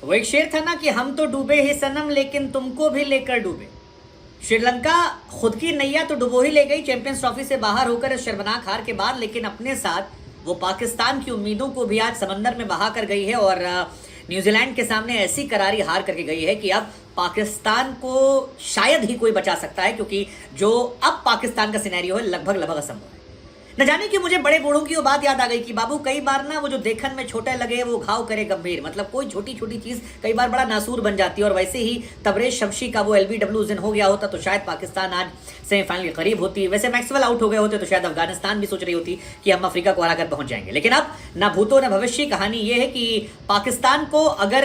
वो एक शेर था ना कि हम तो डूबे ही सनम लेकिन तुमको भी लेकर डूबे। श्रीलंका खुद की नैया तो डुबो ही ले गई चैंपियंस ट्रॉफी से बाहर होकर इस शर्मनाक हार के बाद, लेकिन अपने साथ वो पाकिस्तान की उम्मीदों को भी आज समंदर में बहा कर गई है और न्यूजीलैंड के सामने ऐसी करारी हार करके गई है कि अब पाकिस्तान को शायद ही कोई बचा सकता है, क्योंकि जो अब पाकिस्तान का सिनेरियो है लगभग लगभग असंभव है। न जाने कि मुझे बड़े बूढ़ों की वो बात याद आ गई कि बाबू कई बार ना वो जो देखन में छोटे लगे वो घाव करे गंभीर। मतलब कोई छोटी छोटी चीज कई बार बड़ा नासूर बन जाती है। और वैसे ही तबरेज शमशी का वो LBW दिन हो गया होता तो शायद पाकिस्तान आज सेमीफाइनल के करीब होती। वैसे मैक्सवेल आउट हो गए होते तो शायद अफगानिस्तान भी सोच रही होती कि हम अफ्रीका को हराकर पहुंच जाएंगे। लेकिन अब ना भूतो न भविष्य, कहानी ये है कि पाकिस्तान को अगर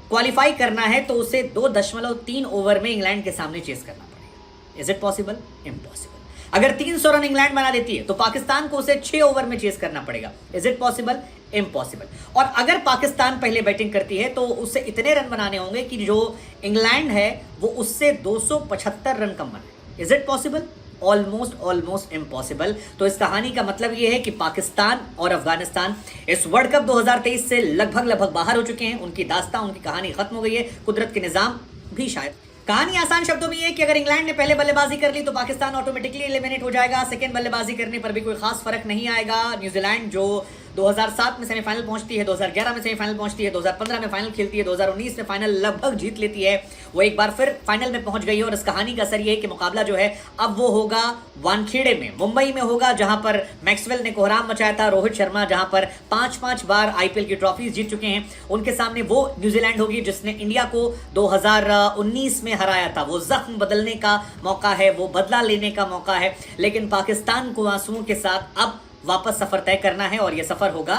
क्वालिफाई करना है तो उसे 2.3 ओवर में इंग्लैंड के सामने चेस करना पड़ेगा। Is it possible? इम्पॉसिबल। अगर 300 रन इंग्लैंड बना देती है तो पाकिस्तान को उसे 6 ओवर में चेस करना पड़ेगा। Is it possible? इम्पॉसिबल। और अगर पाकिस्तान पहले बैटिंग करती है तो उससे इतने रन बनाने होंगे कि जो इंग्लैंड है वो उससे 275 रन कम बनाए। Is it possible? Almost impossible. तो इस कहानी का मतलब यह है कि पाकिस्तान और अफगानिस्तान इस वर्ल्ड कप 2023 से लगभग बाहर हो चुके हैं। उनकी दास्तां, उनकी कहानी खत्म हो गई है। कुदरत के निजाम भी शायद। कहानी आसान शब्दों में ये है कि अगर इंग्लैंड ने पहले बल्लेबाजी कर ली तो पाकिस्तान ऑटोमेटिकली एलिमिनेट हो जाएगा। सेकंड बल्लेबाजी करने पर भी कोई खास फर्क नहीं आएगा। न्यूजीलैंड जो 2007 में सेमीफाइनल पहुंचती है, 2011 में सेमीफाइनल पहुंचती है, 2015 में फाइनल खेलती है, 2019 में फाइनल लगभग जीत लेती है, वो एक बार फिर फाइनल में पहुंच गई है। और इस कहानी का असर ये है कि मुकाबला जो है अब वो होगा वानखेड़े में, मुंबई में होगा, जहां पर मैक्सवेल ने कोहराम मचाया था। रोहित शर्मा जहां पर 5-5 बार IPL की ट्रॉफीज जीत चुके हैं, उनके सामने वो न्यूजीलैंड होगी जिसने इंडिया को 2019 में हराया था। वो जख्म बदलने का मौका है, वो बदला लेने का मौका है। लेकिन पाकिस्तान को आंसुओं के साथ अब वापस सफर तय करना है और यह सफर होगा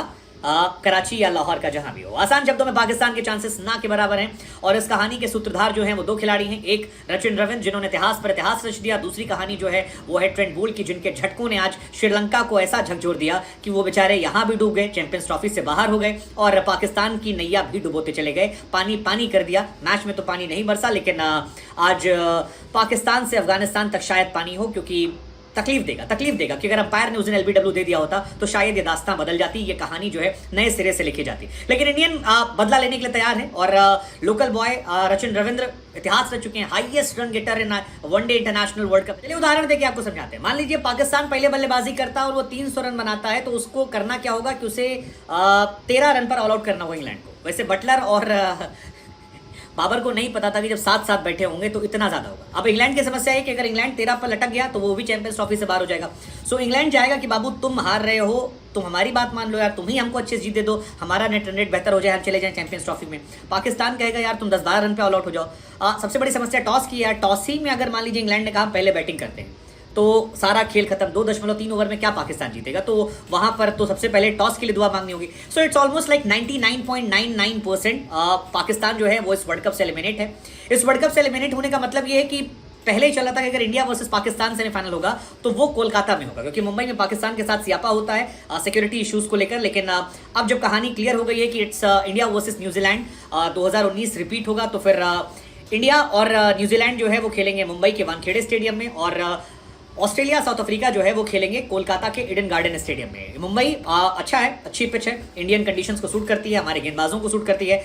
कराची या लाहौर का, जहां भी हो। आसान शब्दों में पाकिस्तान के चांसेस ना के बराबर हैं। और इस कहानी के सूत्रधार जो हैं वो 2 खिलाड़ी हैं। एक रचिन रविंद्र जिन्होंने इतिहास पर इतिहास रच दिया। दूसरी कहानी जो है वो है ट्रेंट बोल्ट की, जिनके झटकों ने आज श्रीलंका को ऐसा झकझोर दिया कि वो बेचारे यहां भी डूब गए, चैंपियंस ट्रॉफी से बाहर हो गए और पाकिस्तान की नैया भी डुबोते चले गए। पानी पानी कर दिया। मैच में तो पानी नहीं बरसा, लेकिन आज पाकिस्तान से अफगानिस्तान तक शायद पानी हो, क्योंकि तकलीफ देगा कि अगर अंपायर ने उस दिन LBW दे दिया होता तो शायद ये दास्तां बदल जाती, ये कहानी जो है नए सिरे से लिखी जाती। लेकिन इंडियन बदला लेने के लिए तैयार है और लोकल बॉय रचिन रविंद्र इतिहास रच चुके हैं, highest run getter in one day international world cup. चलिए उदाहरण देके आपको समझाते हैं। मान लीजिए पाकिस्तान पहले बल्लेबाजी करता है और वो 300 रन बनाता है, तो उसको करना क्या होगा कि उसे 13 रन पर ऑल आउट करना होगा इंग्लैंड को। वैसे बटलर और बाबर को नहीं पता था कि जब साथ बैठे होंगे तो इतना ज्यादा होगा। अब इंग्लैंड की समस्या है कि अगर इंग्लैंड 13 पर लटक गया तो वो भी चैंपियंस ट्रॉफी से बाहर हो जाएगा। सो इंग्लैंड जाएगा कि बाबू तुम हार रहे हो, तुम हमारी बात मान लो यार, तुम ही हमको अच्छे जीत दे दो, हमारा नेट रन रेट बेहतर हो जाए, हम चले जाएं चैंपियंस ट्रॉफी में। पाकिस्तान कहेगा यार तुम 10-12 रन पे ऑल आउट हो जाओ। सबसे बड़ी समस्या टॉस की है। टॉस ही में अगर मान लीजिए इंग्लैंड ने कहा पहले बैटिंग करते हैं तो सारा खेल खत्म। 2.3 ओवर में क्या पाकिस्तान जीतेगा? तो वहां पर तो सबसे पहले टॉस के लिए दुआ मांगनी होगी। So it's almost like 99.99% Pakistan जो है वो इस वर्ल्ड कप से एलिमिनेट है। इस वर्ल्ड कप से एलिमिनेट होने का मतलब ये है कि पहले ही चला था कि अगर इंडिया वर्सेस पाकिस्तान सेमीफाइनल होगा तो वो कोलकाता में होगा, क्योंकि मुंबई में पाकिस्तान के साथ सियापा होता है सिक्योरिटी इश्यूज को लेकर। लेकिन अब जब कहानी क्लियर हो गई है कि it's India versus New Zealand 2019 repeat होगा, तो फिर इंडिया और न्यूजीलैंड जो है वो खेलेंगे मुंबई के वानखेड़े स्टेडियम में और ऑस्ट्रेलिया साउथ अफ्रीका जो है वो खेलेंगे कोलकाता के ईडन गार्डन स्टेडियम में। मुंबई अच्छा है, अच्छी पिच है, इंडियन कंडीशंस को सूट करती है, हमारे गेंदबाजों को सूट करती है।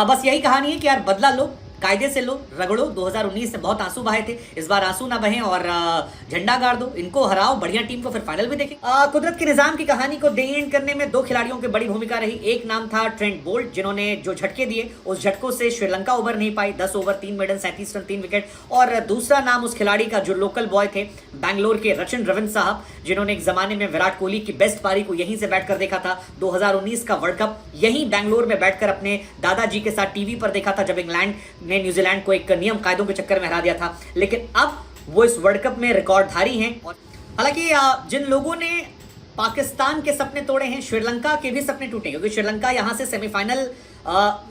बस यही कहानी है कि यार बदला लो, कायदे से लो, रगड़ो। 2019 में बहुत आंसू बहाए थे, इस बार आंसू ना बहें और झंडा गाड़ दो, इनको हराओ, बढ़िया टीम को, फिर फाइनल भी देखें। कुदरत के निजाम की कहानी को डे एंड करने में 2 खिलाड़ियों की बड़ी भूमिका रही। एक नाम था ट्रेंट बोल्ट, जिन्होंने जो झटके दिए उस झटकों से श्रीलंका उबर नहीं पाई। 10 ओवर 3 मेडन 37 रन 3 विकेट। और दूसरा नाम उस खिलाड़ी का जो लोकल बॉय थे बैंगलोर के, रचिन रविंद्र साहब, जिन्होंने एक जमाने में विराट कोहली की बेस्ट पारी को यहीं से बैठ कर देखा था। 2019 का वर्ल्ड कप यहीं बैंगलोर में बैठकर अपने दादाजी के साथ टीवी पर देखा था, जब इंग्लैंड ने न्यूजीलैंड को एक नियम कायदों के चक्कर में हरा दिया था। लेकिन अब वो इस वर्ल्ड कप में रिकॉर्डधारी हैं। और हालांकि जिन लोगों ने पाकिस्तान के सपने तोड़े हैं, श्रीलंका के भी सपने टूटे, क्योंकि श्रीलंका यहां से सेमीफाइनल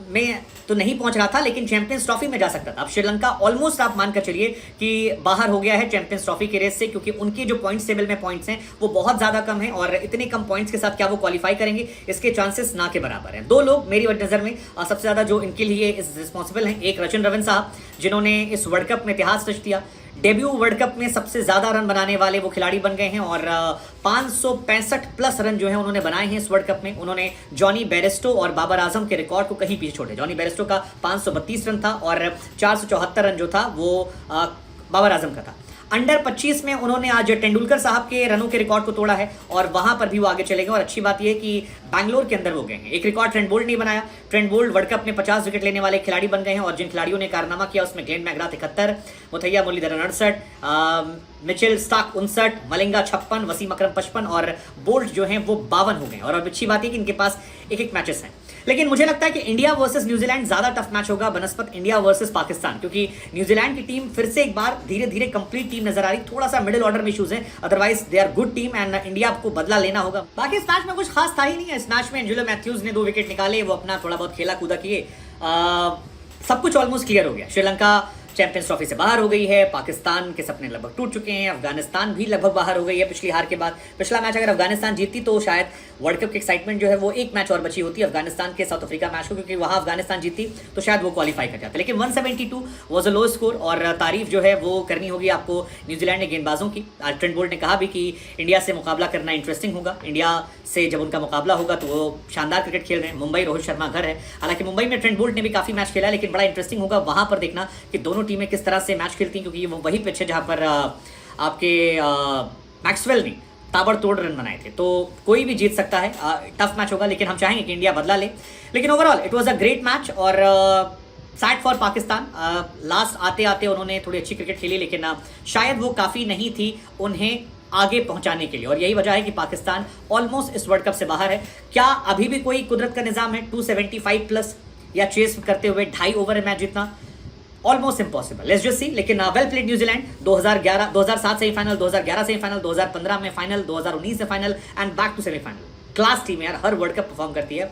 में तो नहीं पहुंच रहा था लेकिन चैंपियंस ट्रॉफी में जा सकता था। अब श्रीलंका ऑलमोस्ट आप मानकर चलिए कि बाहर हो गया है चैंपियंस ट्रॉफी के रेस से, क्योंकि उनके जो पॉइंट्स टेबल में पॉइंट्स हैं वो बहुत ज्यादा कम है और इतने कम पॉइंट्स के साथ क्या वो क्वालिफाई करेंगे, इसके चांसेस ना के बराबर हैं। 2 लोग मेरी नजर में सबसे ज्यादा जो इनके लिए रिस्पॉन्सिबल हैं, एक रचिन रविंद्र साहब जिन्होंने इस वर्ल्ड कप में इतिहास रच दिया, डेब्यू वर्ल्ड कप में सबसे ज़्यादा रन बनाने वाले वो खिलाड़ी बन गए हैं और 565 प्लस रन जो है उन्होंने बनाए हैं इस वर्ल्ड कप में। उन्होंने जॉनी बेरेस्टो और बाबर आजम के रिकॉर्ड को कहीं पीछे छोड़े। जॉनी बेरेस्टो का 532 रन था और 474 रन जो था वो बाबर आजम का था। अंडर 25 में उन्होंने आज तेंदुलकर साहब के रनों के रिकॉर्ड को तोड़ा है और वहां पर भी वो आगे चले गए। और अच्छी बात यह है कि बैंगलोर के अंदर वो गए हैं। एक रिकॉर्ड ट्रेंट बोल्ट नहीं बनाया। ट्रेंट बोल्ट वर्ल्ड कप में 50 विकेट लेने वाले खिलाड़ी बन गए हैं और जिन खिलाड़ियों ने कारनामा किया उसमें Glenn McGrath 71, Muttiah Muralitharan 68, Mitchell Starc 59, Malinga 56, Wasim Akram 55 और बोल्ट जो हैं वो 52 हो गए। और अब अच्छी बात है कि इनके पास एक मैचेस हैं। लेकिन मुझे लगता है कि इंडिया वर्सेस न्यूजीलैंड ज्यादा टफ मैच होगा बनस्पत इंडिया वर्सेस पाकिस्तान, क्योंकि न्यूजीलैंड की टीम फिर से एक बार धीरे धीरे कंप्लीट टीम नजर आ रही। थोड़ा सा मिडिल ऑर्डर में इश्यूज हैं, otherwise they are good team and India को बदला लेना होगा। बाकी इस मैच में कुछ खास था ही नहीं है। इस मैच में एंजेलो मैथ्यूज ने 2 विकेट निकाले, वो अपना थोड़ा बहुत खेला कूदा किए, सब कुछ ऑलमोस्ट क्लियर हो गया। श्रीलंका चैंपियंस ट्रॉफी से बाहर हो गई है, पाकिस्तान के सपने लगभग टूट चुके हैं, अफगानिस्तान भी लगभग बाहर हो गई है पिछली हार के बाद। पिछला मैच अगर अफगानिस्तान जीतती तो शायद वर्ल्ड कप की एक्साइटमेंट जो है वो एक मैच और बची होती अफगानिस्तान के साउथ अफ्रीका मैच को, क्योंकि वहां अफगानिस्तान जीतती तो शायद वो क्वालिफाई कर जाता। लेकिन 172 वॉज अ लो स्कोर और तारीफ जो है वो करनी होगी आपको न्यूजीलैंड के गेंदबाजों की। आज ट्रेंट बोल्ट ने कहा भी कि इंडिया से मुकाबला करना इंटरेस्टिंग होगा। इंडिया से जब उनका मुकाबला होगा तो वो शानदार क्रिकेट खेल रहे हैं। मुंबई रोहित शर्मा घर है, हालांकि मुंबई में ट्रेंट बोल्ट ने भी काफी मैच खेला, लेकिन बड़ा इंटरेस्टिंग होगा वहां पर देखना कि दोनों टीमें किस तरह से मैच खेलती हैं, क्योंकि वो वही पिच है जहां पर आपके मैक्सवेल ने ताबड़तोड़ रन बनाए थे। तो कोई भी जीत सकता है, टफ मैच होगा, लेकिन हम चाहेंगे कि इंडिया बदला ले। लेकिन overall it was a great match और सैड फॉर पाकिस्तान। लास्ट आते आते उन्होंने थोड़ी अच्छी क्रिकेट खेली, लेकिन शायद वो काफ़ी नहीं थी उन्हें आगे पहुंचाने के लिए, और यही वजह है कि पाकिस्तान ऑलमोस्ट इस वर्ल्ड कप से बाहर है। क्या अभी भी कोई कुदरत का निज़ाम है 275 प्लस या चेस करते हुए 2.5 ओवर मैच जीतना? Almost impossible, let's just see. लेकिन वेल प्लेड न्यूजीलैंड। 2007 सेमीफाइनल, 2011 सेमीफाइनल, 2015 में फाइनल, 2019 से final and back to semifinal. Class team यार, हर वर्ल्ड कप परफॉर्म करती है।